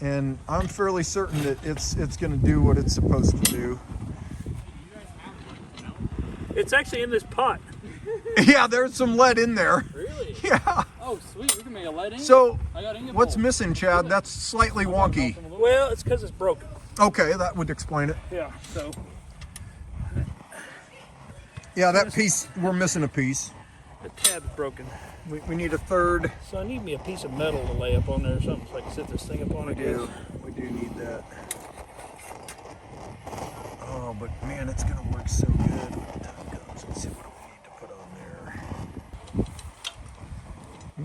and I'm fairly certain that it's going to do what it's supposed to do. It's actually in this pot. Yeah, there's some lead in there. Really? Yeah. Oh, sweet. We can make a lead ink. So, I got ink what's bowl. missing, Chad? That's slightly wonky. Well, it's because it's broken. Okay, that would explain it. Yeah, so. Yeah, that piece, we're missing a piece. The tab's broken. We need a third. So I need me a piece of metal to lay up on there or something so I can set this thing up on We again. do. We do need that. Oh, but man, it's going to work so good when the time comes. Let's see what we need to put on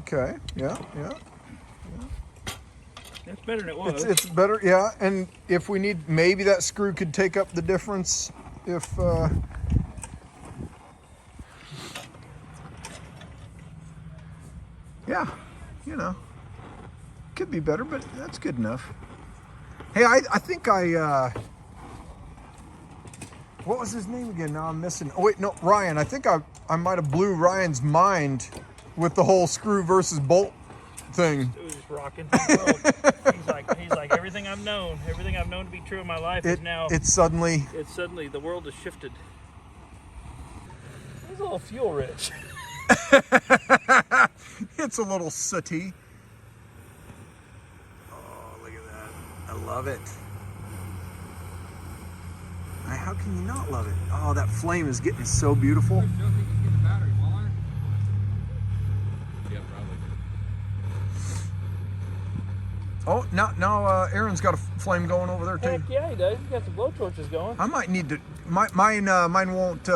there. Okay, yeah. That's better than it was. It's better, yeah. And if we need, maybe that screw could take up the difference if, yeah, you know, could be better, but that's good enough. Hey, I think what was his name again? Now I'm missing. Oh wait, no, Ryan. I think I might have blew Ryan's mind with the whole screw versus bolt thing. It was just rocking the world. he's like everything I've known to be true in my life is now. It's suddenly The world has shifted. It's a little fuel rich. it's a little sooty. Oh, look at that. I love it. How can you not love it? Oh, that flame is getting so beautiful. Yeah, probably. Oh, now Aaron's got a flame going over there too. Heck yeah, he does. He's got some blowtorches going. I might need to. Mine won't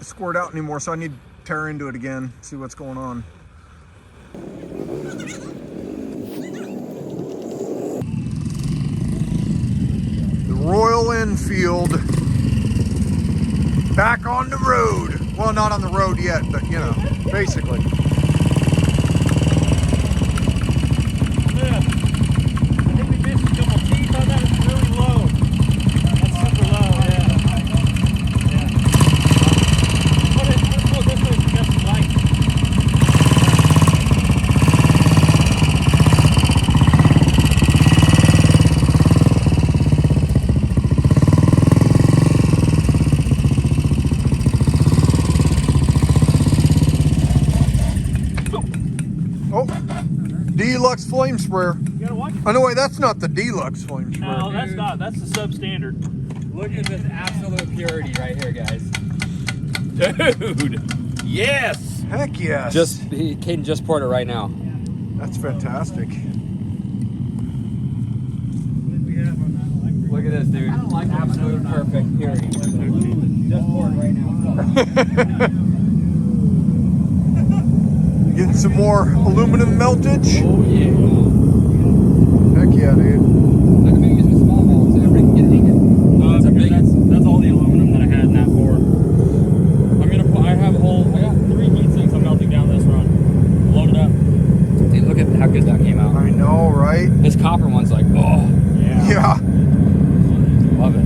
squirt out anymore, so I need to tear into it again. See what's going on. The Royal Enfield back on the road. Well, not on the road yet, but you know, basically. Yeah. I think we missed a couple teeth on that. It's really low. That's super low, yeah. Let's go this way to get some light. Oh, deluxe flame sprayer. You gotta watch it. Oh no, wait, that's not the deluxe flame sprayer. No, that's not. That's the substandard. Look at this absolute purity right here, guys. Dude! Yes! Heck yes. Caden just poured it right now. That's fantastic. Look at this, dude. Absolute perfect purity. Just poured right now. Getting some more aluminum meltage. Oh yeah. Heck yeah, dude. I can make use of small balls so everybody can get it. That's all the aluminum that I had in that board. I got 3 heat sinks I'm melting down this run. Load it up. Dude, look at how good that came out. I know, right? This copper one's like, oh. Yeah. Love it.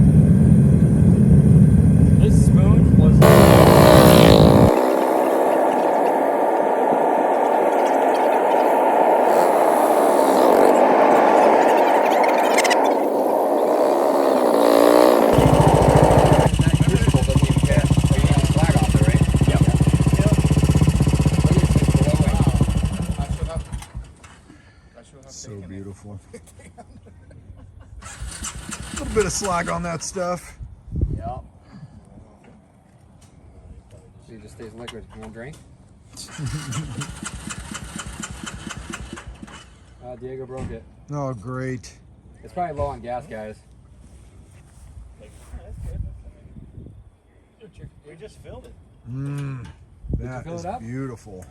This spoon was. bit of slack on that stuff. Yep. See, it just stays liquid. You want a drink? Diego broke it. Oh, great. It's probably low on gas, guys. We just filled it. Mmm. That fill is it up? beautiful.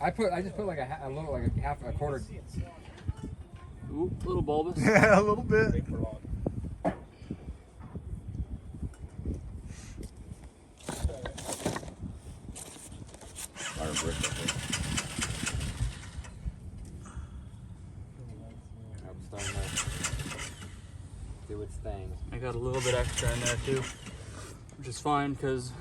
I just put like a little, like a quarter. Ooh, little bulbous. Yeah, a little bit. Fire brick up there. I'm starting to do its thing. I got a little bit extra in there too, which is fine because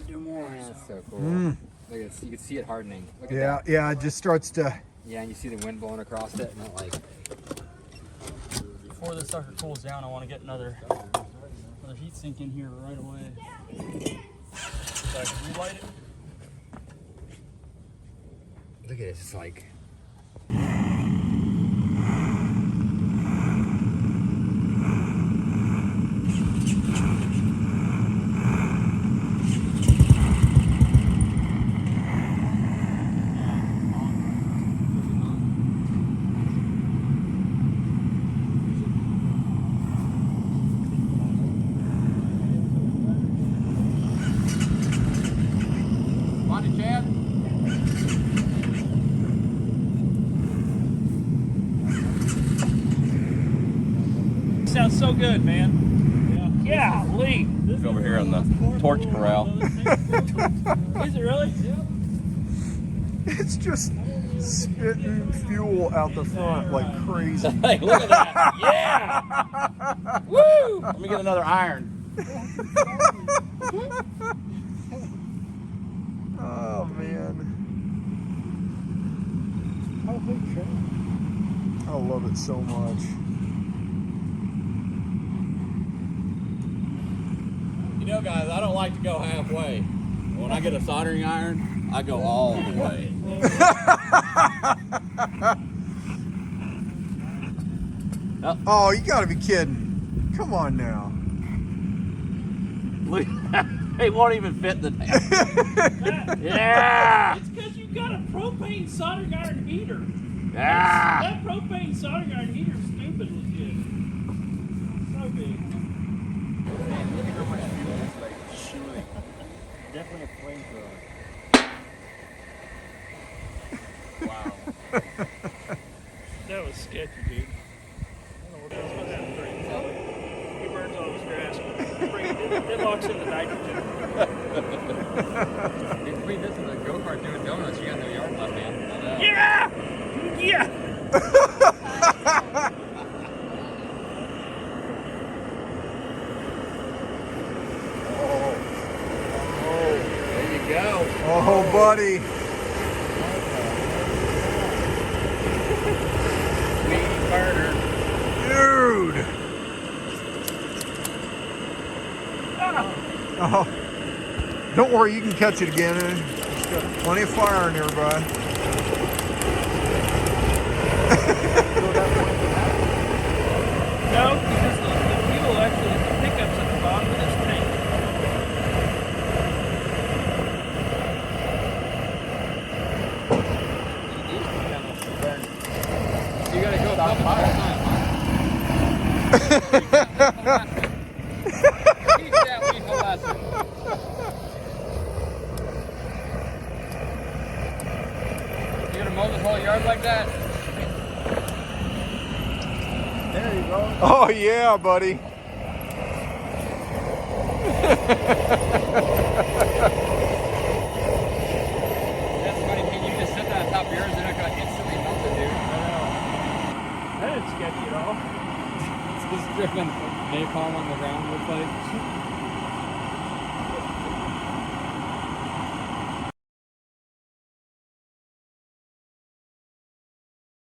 do more. That's so cool. Mm. Look at you can see it hardening. Look at Yeah, that. yeah, it just starts to. Yeah, and you see the wind blowing across it, and it like. Before this sucker cools down, I want to get another heat sink in here right away. So I can relight it. Look at it, it's like. Sounds so good, man. Yeah, Lee. It's over here on the torch corral. Is it really? It's just spitting fuel out the front like crazy. Hey, look at that. Yeah. Woo! Let me get another iron. Oh man. I love it so much. You know, guys, I don't like to go halfway. When I get a soldering iron, I go all the way. Oh, you gotta be kidding. Come on now. Look, it won't even fit the tank. Yeah. It's because you got a propane soldering iron heater. Yeah. That propane soldering iron heater is stupid legit. So big. Look at how much fuel is like shooting. Definitely a flamethrower. Wow. That was sketchy, dude. I don't know what else was happening. He burns all his grass. It locks in the nitrogen. You can feed this to the Gokart doing donuts. You got no yard left, man. Yeah! Yeah! There you go. Oh, buddy. Sweet burner. Dude. Oh. Don't worry, you can catch it again. It's got plenty of fire nearby. No, because the fuel actually, the pickup's at the bottom of this tank. You gotta go top high. Teach that week a lesson. You gonna mow this whole yard like that? There you go. Oh, yeah, buddy. That's funny. Can you just sit that on top of yours and it's gonna instantly melt it, dude? That isn't sketchy at all. It's just dripping napalm on the ground, looks like.